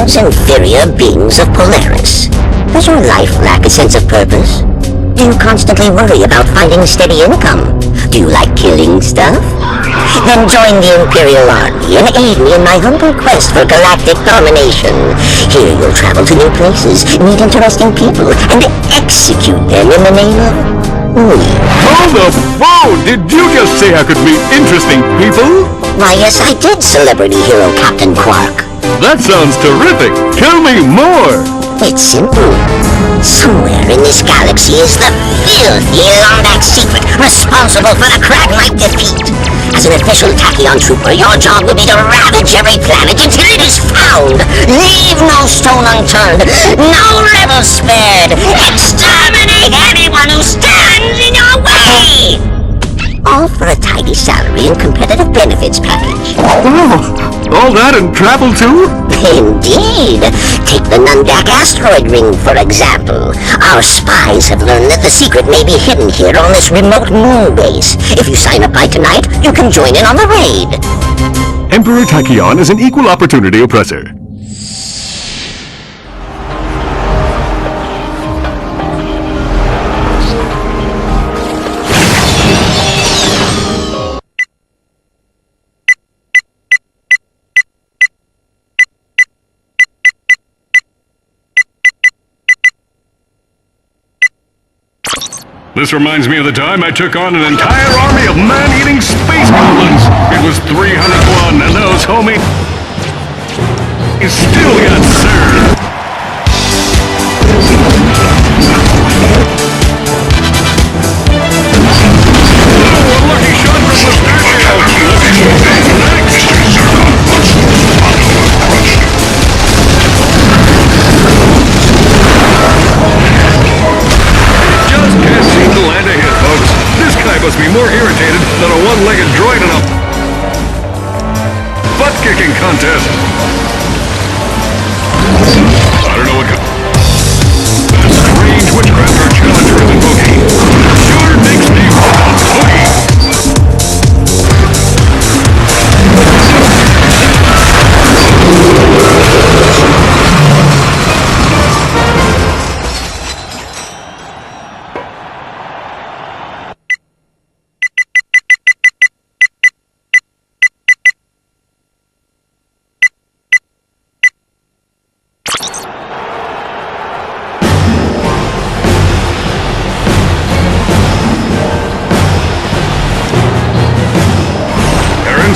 those inferior beings of Polaris. Does your life lack a sense of purpose? Do you constantly worry about finding steady income? Do you like killing stuff? Then join the Imperial Army and aid me in my humble quest for galactic domination. Here you'll travel to new places, meet interesting people, and execute them in the name of me. Hold up! Whoa! Did you just say I could meet interesting people? Why, yes, I did, celebrity hero Captain Qwark. That sounds terrific! Tell me more! It's simple. Somewhere in this galaxy is the filthy Lombax Secret, responsible for the crab-like defeat. As an official Tachyon trooper, your job will be to ravage every planet until it is found. Leave no stone unturned, no rebel spared. Exterminate anyone who stands in your way! All for a tidy salary and competitive benefits package. Oh, all that and travel too? Indeed. Take the Nundak asteroid ring, for example. Our spies have learned that the secret may be hidden here on this remote moon base. If you sign up by tonight, you can join in on the raid. Emperor Tachyon is an equal opportunity oppressor. This reminds me of the time I took on an entire army of man-eating space goblins. It was 301, and those homies still got served. Oh, a lucky shot from Mustachio. Must be more irritated than a one-legged droid in a butt-kicking contest. I don't know what the strange witchcraft our challenger is invoking. Sure makes me boogie.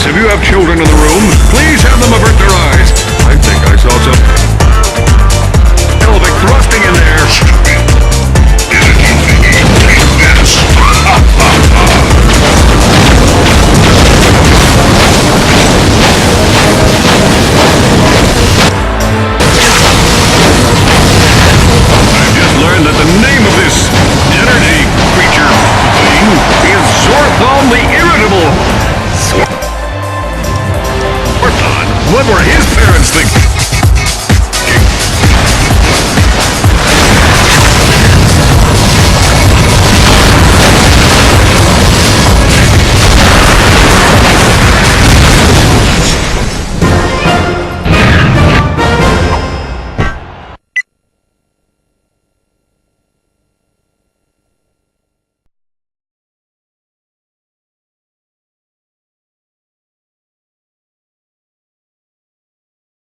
If you have children in the room, please have them avert their eyes. I think I saw some